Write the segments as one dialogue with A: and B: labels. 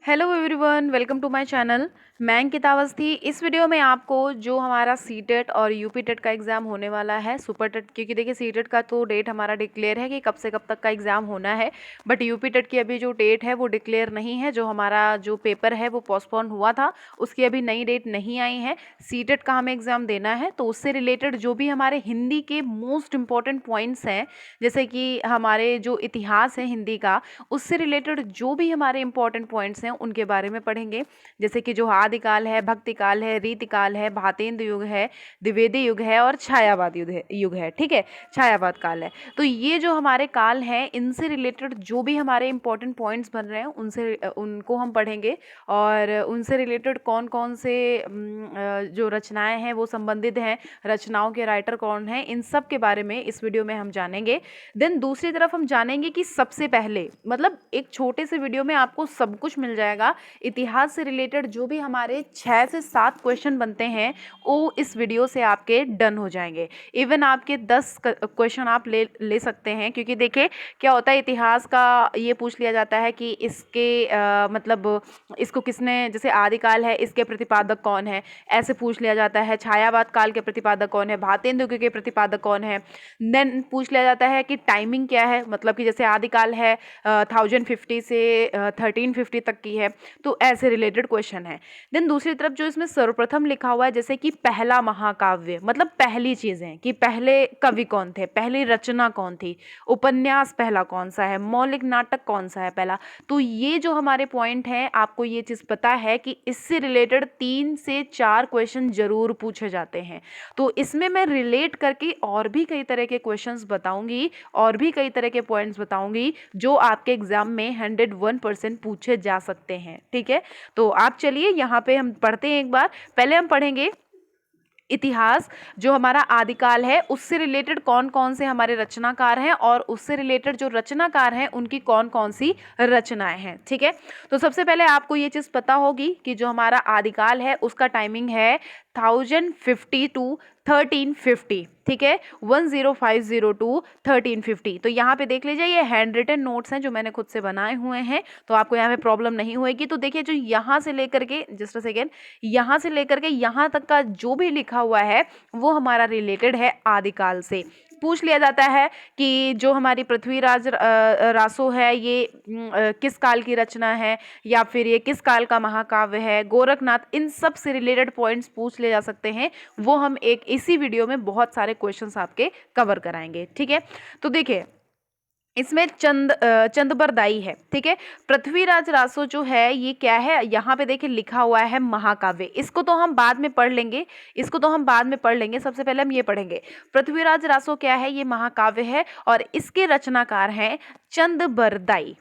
A: Hello everyone, welcome to my channel. मैं अंकिता अवस्थी। इस video में आपको जो हमारा सीटेट और यूपी टेट का एग्ज़ाम होने वाला है, सुपर टेट, क्योंकि देखिए सीटेट का तो डेट हमारा डिक्लेयर है कि कब से कब तक का एग्ज़ाम होना है, बट यूपी टेट की अभी जो डेट है वो डिक्लेयर नहीं है। जो हमारा जो पेपर है वो पोस्टपोन हुआ था, उसकी अभी नई डेट नहीं आई है। सीटेट का हमें एग्ज़ाम देना है, तो उससे रिलेटेड जो भी हमारे हिंदी के मोस्ट इम्पॉर्टेंट पॉइंट्स हैं, जैसे कि हमारे जो इतिहास है हिंदी का, उससे रिलेटेड जो भी हमारे इंपॉर्टेंट पॉइंट्स हैं उनके बारे में पढ़ेंगे। जैसे कि जो आदिकाल है, भक्तिकाल है, रीतिकाल है, भातेंद्र युग है, द्विवेदी युग है और छायावाद युग है। ठीक है, छायावाद काल है। तो ये जो हमारे काल हैं, इनसे रिलेटेड जो भी हमारे इंपॉर्टेंट पॉइंट्स बन रहे हैं उनको हम पढ़ेंगे। और उनसे रिलेटेड कौन कौन से जो रचनाएं हैं वो संबंधित हैं, रचनाओं के राइटर कौन हैं, इन सब के बारे में इस वीडियो में हम जानेंगे। देन दूसरी तरफ हम जानेंगे कि सबसे पहले, मतलब एक छोटे से वीडियो में आपको सब कुछ मिल जाएगा। इतिहास से रिलेटेड जो भी हमारे 6 से 7 क्वेश्चन बनते हैं वो इस वीडियो से आपके डन हो जाएंगे। इवन आपके 10 क्वेश्चन आप ले सकते हैं, क्योंकि देखिए क्या होता है, इतिहास का ये पूछ लिया जाता है कि इसके मतलब इसको किसने, जैसे आदिकाल है इसके प्रतिपादक कौन है, ऐसे पूछ लिया जाता है। छायावाद काल के प्रतिपादक कौन है, भातेंद्र युग के प्रतिपादक कौन है। देन पूछ लिया जाता है कि टाइमिंग क्या है, मतलब कि जैसे आदिकाल है 1050 से 1350 तक की है, तो ऐसे रिलेटेड क्वेश्चन है। देन दूसरी तरफ जो इसमें सर्वप्रथम लिखा हुआ है, जैसे कि पहला महाकाव्य, मतलब पहली चीज़ें कि पहले कवि कौन थे, पहली रचना कौन थी, उपन्यास पहला कौन सा है, मौलिक नाटक कौन सा है पहला। तो ये जो हमारे पॉइंट हैं, आपको ये चीज़ पता है कि इससे रिलेटेड 3 से 4 क्वेश्चन जरूर पूछे जाते हैं। तो इसमें मैं रिलेट करके और भी कई तरह के क्वेश्चंस बताऊंगी और भी कई तरह के पॉइंट्स बताऊंगी जो आपके एग्जाम में 101% पूछे जा सकते हैं। ठीक है, तो आप चलिए यहाँ पे हम पढ़ते हैं। एक बार पहले हम पढ़ेंगे इतिहास। जो हमारा आदिकाल है उससे रिलेटेड कौन कौन से हमारे रचनाकार हैं और उससे रिलेटेड जो रचनाकार हैं उनकी कौन कौन सी रचनाएं हैं। ठीक है, तो सबसे पहले आपको ये चीज़ पता होगी कि जो हमारा आदिकाल है उसका टाइमिंग है 1050 टू 1350। ठीक है, 1050 टू 1350। तो यहाँ पे देख लीजिए, ये हैंड रिटन नोट्स हैं जो मैंने खुद से बनाए हुए हैं, तो आपको यहाँ पे प्रॉब्लम नहीं होएगी। तो देखिए, जो यहाँ से लेकर के, जस्ट अ सेकेंड, यहाँ से लेकर के यहाँ तक का जो भी लिखा हुआ है वो हमारा रिलेटेड है आदिकाल से। पूछ लिया जाता है कि जो हमारी पृथ्वीराज रासो है ये किस काल की रचना है, या फिर ये किस काल का महाकाव्य है, गोरखनाथ, इन सब से रिलेटेड पॉइंट्स पूछ ले जा सकते हैं। वो हम एक इसी वीडियो में बहुत सारे क्वेश्चंस आपके कवर कराएंगे। ठीक है, तो देखिए इसमें चंदबरदाई है। ठीक है, पृथ्वीराज रासो जो है ये क्या है, यहाँ पे देखिए लिखा हुआ है महाकाव्य। इसको तो हम बाद में पढ़ लेंगे, सबसे पहले हम ये पढ़ेंगे पृथ्वीराज रासो क्या है, ये महाकाव्य है और इसके रचनाकार हैं चंदबरदाई।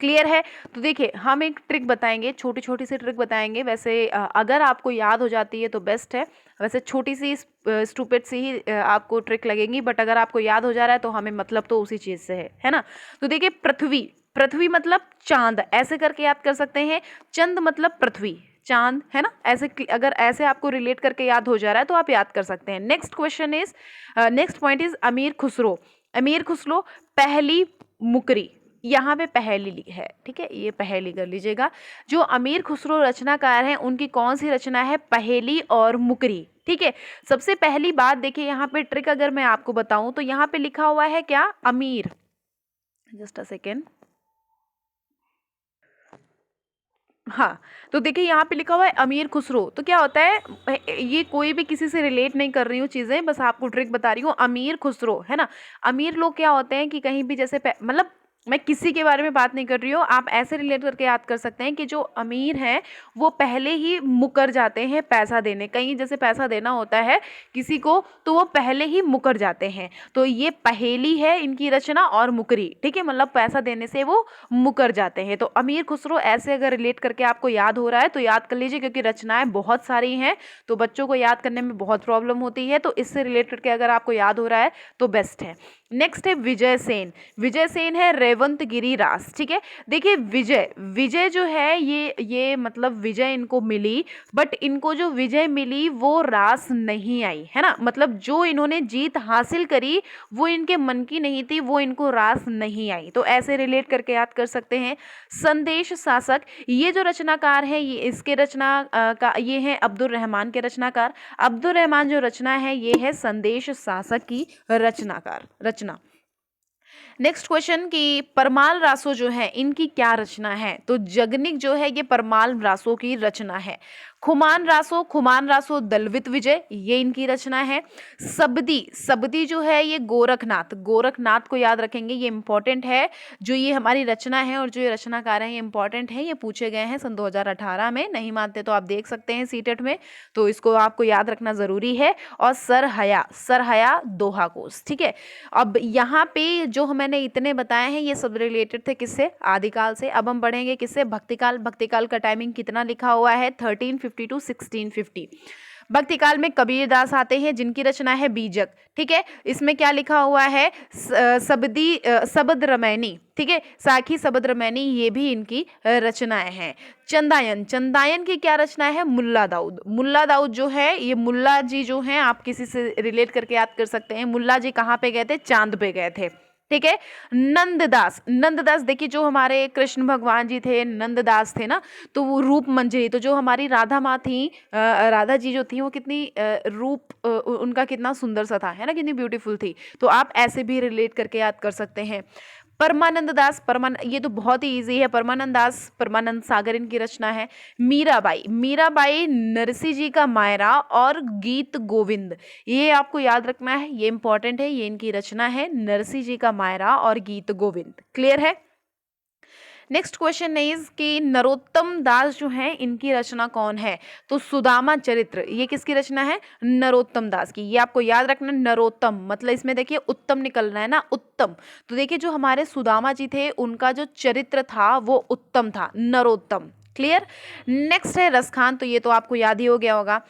A: क्लियर है। तो देखिए हम एक ट्रिक बताएंगे, छोटी छोटी सी ट्रिक बताएंगे। वैसे अगर आपको याद हो जाती है तो बेस्ट है, वैसे छोटी सी स्टूपिड सी ही आपको ट्रिक लगेंगी, बट अगर आपको याद हो जा रहा है तो हमें मतलब तो उसी चीज़ से है ना। तो देखिए पृथ्वी मतलब चांद, ऐसे करके याद कर सकते हैं। चंद मतलब पृथ्वी, चांद है ना। ऐसे अगर ऐसे आपको रिलेट करके याद हो जा रहा है तो आप याद कर सकते हैं। नेक्स्ट पॉइंट इज अमीर खुसरो पहली मुकरी। यहाँ पे पहेली है, ठीक है, ये पहेली कर लीजिएगा। जो अमीर खुसरो रचनाकार हैं उनकी कौन सी रचना है, पहेली और मुकरी। ठीक है, सबसे पहली बात देखिए, यहाँ पे ट्रिक अगर मैं आपको बताऊं तो यहाँ पे लिखा हुआ है क्या, अमीर, जस्ट अ सेकेंड, हाँ, तो देखिए यहाँ पे लिखा हुआ है अमीर खुसरो। तो क्या होता है, ये कोई भी किसी से रिलेट नहीं कर रही हूँ चीज़ें, बस आपको ट्रिक बता रही हूँ। अमीर खुसरो है ना, अमीर लोग क्या होते हैं कि कहीं भी जैसे मतलब मैं किसी के बारे में बात नहीं कर रही हूँ, आप ऐसे रिलेट करके याद कर सकते हैं कि जो अमीर हैं वो पहले ही मुकर जाते हैं पैसा देने। कहीं जैसे पैसा देना होता है किसी को तो वो पहले ही मुकर जाते हैं। तो ये पहेली है इनकी रचना और मुकरी। ठीक है, मतलब पैसा देने से वो मुकर जाते हैं। तो अमीर खुसरो ऐसे अगर रिलेट करके आपको याद हो रहा है तो याद कर लीजिए, क्योंकि रचनाएं बहुत सारी हैं तो बच्चों को याद करने में बहुत प्रॉब्लम होती है। तो इससे रिलेट करके अगर आपको याद हो रहा है तो बेस्ट है। नेक्स्ट है विजय सेन है जयवंत गिरी रास। ठीक है, देखिए विजय, विजय जो है ये मतलब विजय इनको मिली, बट इनको जो विजय मिली वो रास नहीं आई, है ना, मतलब जो इन्होंने जीत हासिल करी वो इनके मन की नहीं थी, वो इनको रास नहीं आई। तो ऐसे रिलेट करके याद कर सकते हैं। संदेश शासक, ये जो रचनाकार है ये इसके रचना का ये है अब्दुल रहमान के रचनाकार। अब्दुल रहमान जो रचना है ये है संदेश शासक की रचना। नेक्स्ट क्वेश्चन कि परमाल रासो जो है इनकी क्या रचना है? तो जगनिक जो है ये परमाल रासो की रचना है। खुमान रासो दलवित विजय, ये इनकी रचना है। सबदी जो है ये गोरखनाथ को याद रखेंगे, ये इंपॉर्टेंट है। जो ये हमारी रचना है और जो ये रचनाकार हैं ये इंपॉर्टेंट है, ये पूछे गए हैं सन 2018 में। नहीं मानते तो आप देख सकते हैं सीटेट में, तो इसको आपको याद रखना जरूरी है। और सरहया दोहा कोस। ठीक है, अब यहाँ पे जो मैंने इतने बताए हैं ये सब रिलेटेड थे किससे? आदिकाल से। अब हम बढ़ेंगे किससे? भक्तिकाल का टाइमिंग कितना लिखा हुआ है? 1350 टू 1650। भक्तिकाल में कबीरदास आते हैं जिनकी रचना है बीजक। ठीक है, इसमें क्या लिखा हुआ है? सबद रमैनी। ठीक है, साखी सबद रमैनी, ये भी इनकी रचनाएं हैं। चंदायन की क्या रचना है? मुल्ला दाऊद जो है ये मुल्ला जी जो हैं, आप किसी से रिलेट करके याद कर सकते हैं। मुल्ला जी कहाँ पे गए थे? चांद पे गए थे। ठीक है, नंददास देखिए जो हमारे कृष्ण भगवान जी थे, नंददास थे ना, तो वो रूप मंजरी, तो जो हमारी राधा माँ थी, राधा जी जो थी वो कितनी रूप उनका कितना सुंदर सा था, है ना, कितनी ब्यूटीफुल थी। तो आप ऐसे भी रिलेट करके याद कर सकते हैं। ये तो बहुत ही इजी है। परमानंद सागर इनकी रचना है। मीराबाई नरसिंह जी का मायरा और गीत गोविंद, ये आपको याद रखना है, ये इंपॉर्टेंट है। ये इनकी रचना है, नरसिंह जी का मायरा और गीत गोविंद। क्लियर है? नेक्स्ट क्वेश्चन इज कि नरोत्तम दास जो है इनकी रचना कौन है? तो सुदामा चरित्र, ये किसकी रचना है? नरोत्तम दास की। ये आपको याद रखना, नरोत्तम मतलब इसमें देखिए उत्तम निकल रहा है ना, उत्तम। तो देखिए जो हमारे सुदामा जी थे उनका जो चरित्र था वो उत्तम था, नरोत्तम। क्लियर? नेक्स्ट है रसखान, तो ये तो आपको याद ही हो गया होगा।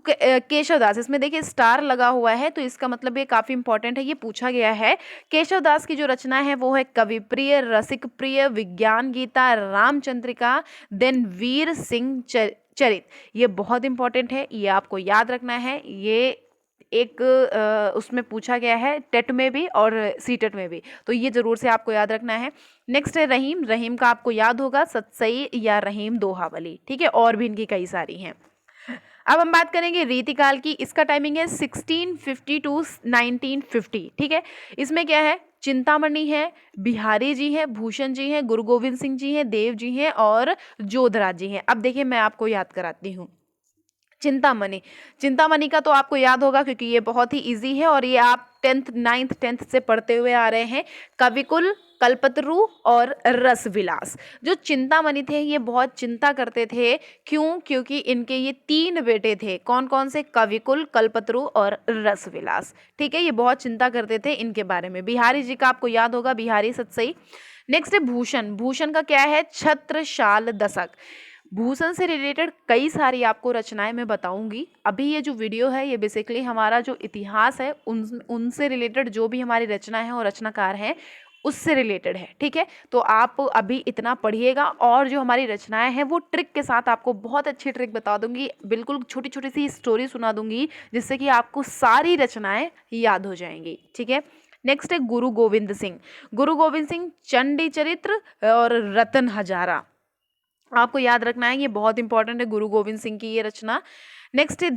A: केशवदास, इसमें देखिए स्टार लगा हुआ है तो इसका मतलब ये काफी इंपॉर्टेंट है, ये पूछा गया है। केशवदास की जो रचना है वो है कवि प्रिय, रसिक प्रिय, विज्ञान गीता, रामचंद्रिका, देन वीर सिंह चरित। ये बहुत इंपॉर्टेंट है, ये आपको याद रखना है। ये एक उसमें पूछा गया है टेट में भी और सीटेट में भी, तो ये जरूर से आपको याद रखना है। नेक्स्ट है रहीम का आपको याद होगा सतसई या रहीम दोहावली। ठीक है, और भी इनकी कई सारी हैं। अब हम बात करेंगे रीतिकाल की। इसका टाइमिंग है 1650 टू 1950। ठीक है, इसमें क्या है? चिंतामणि है, बिहारी जी हैं, भूषण जी हैं, गुरु गोविंद सिंह जी हैं, देव जी हैं और जोधराज जी हैं। अब देखिए मैं आपको याद कराती हूँ। चिंतामणि का तो आपको याद होगा क्योंकि ये बहुत ही इजी है और ये आप 9th 10th से पढ़ते हुए आ रहे हैं। कविकुल, कल्पतरु और रसविलास। जो चिंतामणि थे ये बहुत चिंता करते थे। क्यों? क्योंकि इनके ये 3 बेटे थे। कौन कौन से? कविकुल, कल्पतरु और रसविलास। ठीक है, ये बहुत चिंता करते थे इनके बारे में। बिहारी जी का आपको याद होगा, बिहारी सतसई। नेक्स्ट है भूषण का क्या है? छत्रशाल दशक। भूषण से रिलेटेड कई सारी आपको रचनाएं मैं बताऊंगी। अभी ये जो वीडियो है ये बेसिकली हमारा जो इतिहास है उनसे रिलेटेड जो भी हमारी रचना है और रचनाकार हैं उससे रिलेटेड है। ठीक है, तो आप अभी इतना पढ़िएगा और जो हमारी रचनाएं हैं वो ट्रिक के साथ आपको बहुत अच्छी ट्रिक बता दूंगी, बिल्कुल छोटी छोटी सी स्टोरी सुना दूंगी जिससे कि आपको सारी रचनाएं याद हो जाएंगी। ठीक है, नेक्स्ट है गुरु गोविंद सिंह चंडी चरित्र और रतन हजारा, आपको याद रखना है, ये बहुत इंपॉर्टेंट है गुरु गोविंद सिंह की ये रचना। नेक्स्ट है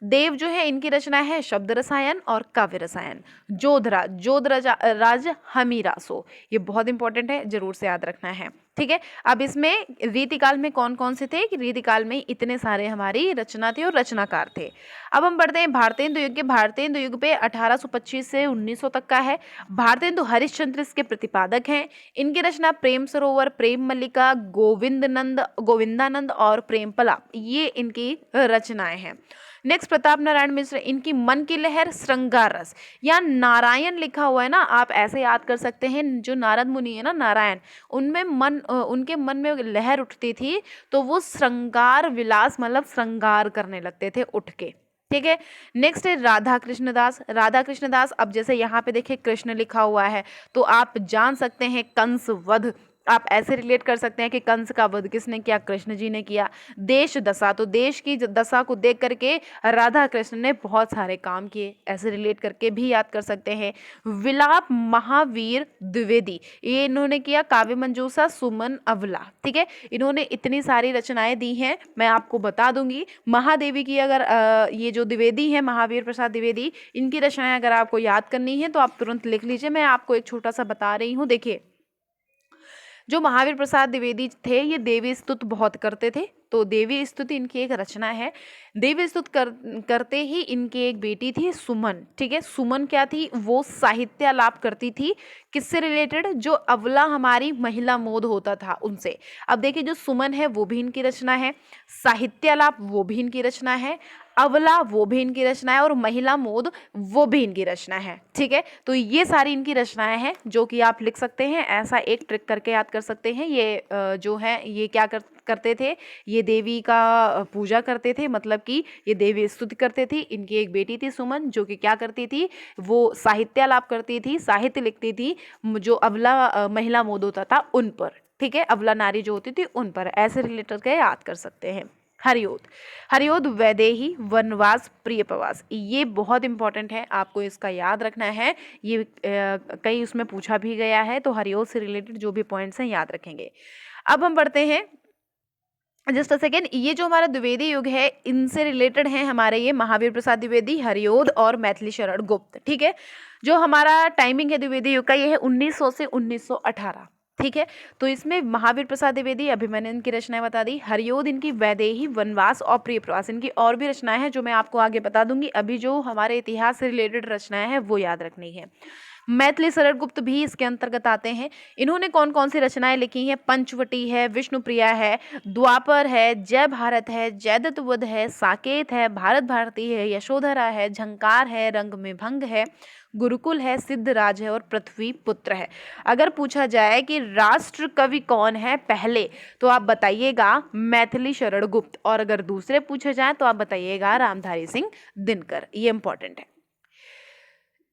A: देव जो है इनकी रचना है शब्द रसायन और काव्य रसायन। जोधराज हमीरासो, ये बहुत इंपॉर्टेंट है, जरूर से याद रखना है। ठीक है, अब इसमें रीतिकाल में कौन कौन से थे कि रीतिकाल में इतने सारे हमारी रचना थे और रचनाकार थे। अब हम बढ़ते हैं भारतेंदु युग के। भारतेंदु युग पे 1825 से 1900 तक का है। भारतेंदु हरिश्चंद्र इसके प्रतिपादक हैं। इनकी रचना प्रेम सरोवर, प्रेम मल्लिका, गोविंदानंद और प्रेमपला, ये इनकी रचनाएं हैं। नेक्स्ट प्रताप नारायण मिश्र, इनकी मन की लहर, श्रृंगार रस। या नारायण लिखा हुआ है ना, आप ऐसे याद कर सकते हैं, जो नारद मुनि है ना नारायण, उनके मन में लहर उठती थी तो वो श्रृंगार विलास मतलब श्रृंगार करने लगते थे उठ के। ठीक है। नेक्स्ट है राधा कृष्णदास। राधा कृष्णदास, अब जैसे यहाँ पे देखिए कृष्ण लिखा हुआ है तो आप जान सकते हैं कंस वध, आप ऐसे रिलेट कर सकते हैं कि कंस का वध किसने किया, कृष्ण जी ने किया। देश दशा, तो देश की दशा को देख करके राधा कृष्ण ने बहुत सारे काम किए, ऐसे रिलेट करके भी याद कर सकते हैं। विलाप महावीर द्विवेदी, ये इन्होंने किया। काव्य मंजूषा सुमन अवला, ठीक है। इन्होंने इतनी सारी रचनाएं दी हैं, मैं आपको बता दूंगी। महादेवी की अगर ये जो द्विवेदी है, महावीर प्रसाद द्विवेदी, इनकी रचनाएं अगर आपको याद करनी है तो आप तुरंत लिख लीजिए। मैं आपको एक छोटा सा बता रही हूँ। देखिए, जो महावीर प्रसाद द्विवेदी थे ये देवी स्तुति बहुत करते थे, तो देवी स्तुति इनकी एक रचना है। देवी स्तुति करते ही इनकी एक बेटी थी सुमन, ठीक है। सुमन क्या थी, वो साहित्यालाप करती थी, किससे रिलेटेड, जो अवला हमारी महिला मोद होता था उनसे। अब देखिए, जो सुमन है वो भी इनकी रचना है, साहित्यालाप वो भी इनकी रचना है, अवला वो भी इनकी रचना है, और महिला मोद वो भी इनकी रचना है, ठीक है। तो ये सारी इनकी रचनाएं हैं जो कि आप लिख सकते हैं, ऐसा एक ट्रिक करके याद कर सकते हैं। ये जो है ये क्या करते थे, ये देवी का पूजा करते थे, मतलब कि ये देवी स्तुति करते थे। इनकी एक बेटी थी सुमन, जो कि क्या करती थी, वो साहित्यालाप करती थी, साहित्य लिखती थी, जो अबला महिला मोद होता था उन पर, ठीक है, अबला नारी जो होती थी उन पर, ऐसे रिलेटेड के याद कर सकते हैं। हरिओद, हरिओद वैदेही वनवास प्रिय प्रवास, ये बहुत इंपॉर्टेंट है, आपको इसका याद रखना है। ये कहीं उसमें पूछा भी गया है, तो हरिओद से रिलेटेड जो भी पॉइंट्स हैं याद रखेंगे। अब हम बढ़ते हैं, जस्ट अ सेकेंड, ये जो हमारा द्विवेदी युग है इनसे रिलेटेड है हमारे ये महावीर प्रसाद द्विवेदी, हरिओद और मैथिली शरण गुप्त, ठीक है। जो हमारा टाइमिंग है द्विवेदी युग का ये है 1900 से 1918, ठीक है। तो इसमें महावीर प्रसाद द्विवेदी, अभी मैंने इनकी रचनाएं बता दी। हरिओद इनकी वैदेही वनवास और प्रिय प्रवास, इनकी और भी रचनाएं हैं जो मैं आपको आगे बता दूंगी। अभी जो हमारे इतिहास से रिलेटेड रचनाएं हैं वो याद रखनी है। मैथिली शरण गुप्त भी इसके अंतर्गत आते हैं। इन्होंने कौन कौन सी रचनाएं लिखी हैं, पंचवटी है, विष्णुप्रिया है, द्वापर है, जय भारत है, जयदत्त वध है, साकेत है, भारत भारती है, यशोधरा है, झंकार है, रंग में भंग है, गुरुकुल है, सिद्धराज है और पृथ्वी पुत्र है। अगर पूछा जाए कि राष्ट्र कवि कौन है पहले, तो आप बताइएगा मैथिली शरण गुप्त, और अगर दूसरे पूछे जाए तो आप बताइएगा रामधारी सिंह दिनकर। ये इंपॉर्टेंट है।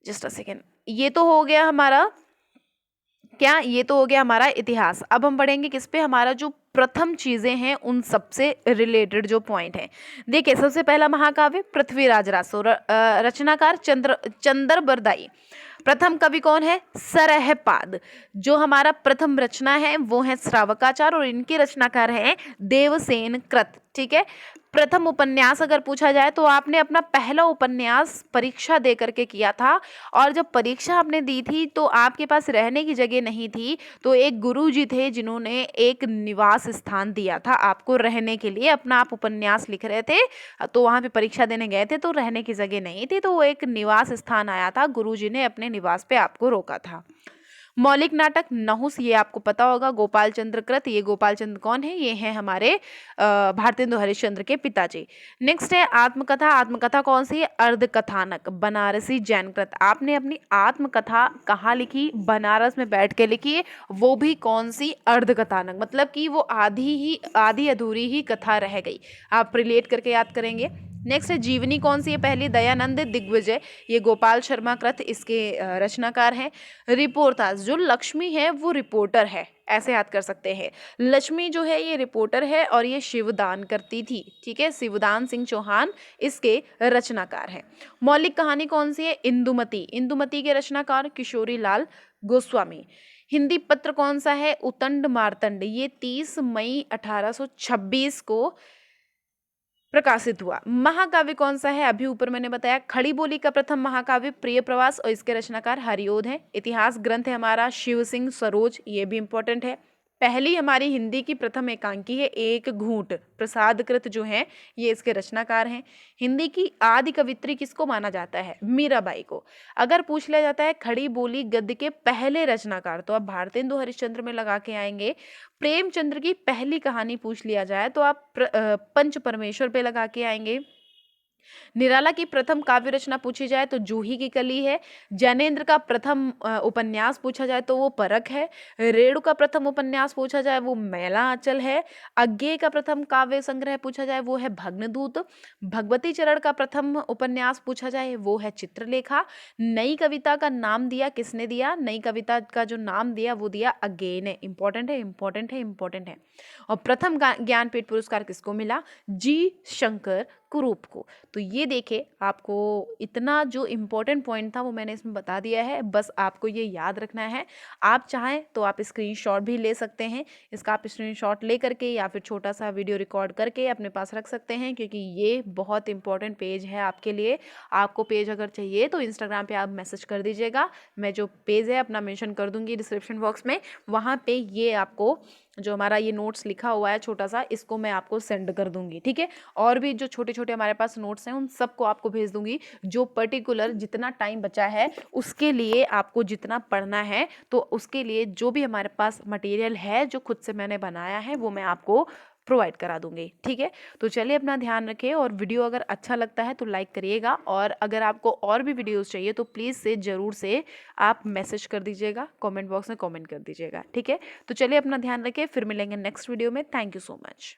A: जस्ट अ सेकेंड, ये तो हो गया हमारा क्या, ये तो हो गया हमारा इतिहास। अब हम पढ़ेंगे किस पे, हमारा जो प्रथम चीजें हैं उन सबसे रिलेटेड जो पॉइंट हैं। देखिए, सबसे पहला महाकाव्य पृथ्वीराज रासो, रचनाकार चंद्र बरदाई। प्रथम कवि कौन है, सरहपाद। जो हमारा प्रथम रचना है वो है श्रावकाचार, और इनके रचनाकार हैं देवसेन कृत, ठीक है। प्रथम उपन्यास अगर पूछा जाए तो आपने अपना पहला उपन्यास परीक्षा दे करके किया था, और जब परीक्षा आपने दी थी तो आपके पास रहने की जगह नहीं थी, तो एक गुरुजी थे जिन्होंने एक निवास स्थान दिया था आपको रहने के लिए। अपना आप उपन्यास लिख रहे थे तो वहाँ पे परीक्षा देने गए थे तो रहने की जगह नहीं थी, तो वो एक निवास स्थान आया था, गुरुजी ने अपने निवास पे आपको रोका था। मौलिक नाटक नहुस, ये आपको पता होगा, गोपाल चंद्र कृत। ये गोपाल चंद्र कौन है, ये हैं हमारे भारतेंदु हरिश्चंद्र के पिताजी। नेक्स्ट है आत्मकथा। आत्मकथा कौन सी है, अर्धकथानक, बनारसी जैन कृत। आपने अपनी आत्मकथा कहाँ लिखी, बनारस में बैठ के लिखी, वो भी कौन सी, अर्धकथानक, मतलब कि वो आधी अधूरी ही कथा रह गई। आप रिलेट करके याद करेंगे। नेक्स्ट है जीवनी कौन सी है, पहली दयानंद दिग्विजय, ये गोपाल शर्मा कृत इसके रचनाकार हैं। रिपोर्टाज, जो लक्ष्मी है वो रिपोर्टर है, ऐसे याद कर सकते हैं। लक्ष्मी जो है ये रिपोर्टर है और ये शिवदान करती थी, ठीक है। शिवदान सिंह चौहान इसके रचनाकार हैं। मौलिक कहानी कौन सी है, इंदुमती। इंदुमती के रचनाकार किशोरी लाल गोस्वामी। हिंदी पत्र कौन सा है, उतंड मार्तंड, ये 30 मई 1826 को प्रकाशित हुआ। महाकाव्य कौन सा है, अभी ऊपर मैंने बताया, खड़ी बोली का प्रथम महाकाव्य प्रिय प्रवास, और इसके रचनाकार हरिओद हैं। इतिहास ग्रंथ है हमारा शिव सिंह सरोज, ये भी इंपॉर्टेंट है। पहली हमारी हिंदी की प्रथम एकांकी है एक घूंट, प्रसाद कृत जो है ये इसके रचनाकार हैं। हिंदी की आदि कवित्री किसको माना जाता है, मीराबाई को। अगर पूछ लिया जाता है खड़ी बोली गद्य के पहले रचनाकार, तो आप भारतेंदु हरिश्चंद्र में लगा के आएंगे। प्रेमचंद्र की पहली कहानी पूछ लिया जाए तो आप पंच परमेश्वर पे लगा के आएंगे। निराला की प्रथम काव्य रचना पूछी जाए तो जूही की कली है। जैनेन्द्र का प्रथम उपन्यास पूछा जाए तो वो परख है। रेणु का प्रथम उपन्यास पूछा जाए वो मैला आंचल है। अज्ञेय का प्रथम काव्य संग्रह पूछा जाए वो है भग्नदूत। भगवती चरण का प्रथम उपन्यास पूछा जाए वो है चित्रलेखा। नई कविता का नाम दिया किसने दिया? नई कविता का जो नाम दिया वो दिया अज्ञेय ने। इंपॉर्टेंट है, इंपॉर्टेंट है, इंपॉर्टेंट है। और प्रथम ज्ञानपीठ पुरस्कार किसको मिला? जी शंकर कुरूप को। तो ये देखिए, आपको इतना जो इम्पोर्टेंट पॉइंट था वो मैंने इसमें बता दिया है, बस आपको ये याद रखना है। आप चाहें तो आप स्क्रीनशॉट भी ले सकते हैं। इसका आप स्क्रीनशॉट ले करके या फिर छोटा सा वीडियो रिकॉर्ड करके अपने पास रख सकते हैं, क्योंकि ये बहुत इंपॉर्टेंट पेज है आपके लिए। आपको पेज अगर चाहिए तो इंस्टाग्राम पे आप मैसेज कर दीजिएगा, मैं जो पेज है अपना मेंशन कर दूंगी डिस्क्रिप्शन बॉक्स में। वहाँ पे ये आपको जो हमारा ये नोट्स लिखा हुआ है छोटा सा, इसको मैं आपको सेंड कर दूंगी, ठीक है। और भी जो छोटे छोटे हमारे पास नोट्स हैं उन सबको आपको भेज दूंगी, जो पर्टिकुलर जितना टाइम बचा है उसके लिए आपको जितना पढ़ना है, तो उसके लिए जो भी हमारे पास मटेरियल है जो खुद से मैंने बनाया है वो मैं आपको प्रोवाइड करा दूंगी, ठीक है। तो चलिए अपना ध्यान रखें, और वीडियो अगर अच्छा लगता है तो लाइक करिएगा, और अगर आपको और भी वीडियोस चाहिए तो प्लीज़ से ज़रूर से आप मैसेज कर दीजिएगा, कमेंट बॉक्स में कमेंट कर दीजिएगा, ठीक है। तो चलिए अपना ध्यान रखें, फिर मिलेंगे नेक्स्ट वीडियो में। Thank you so much.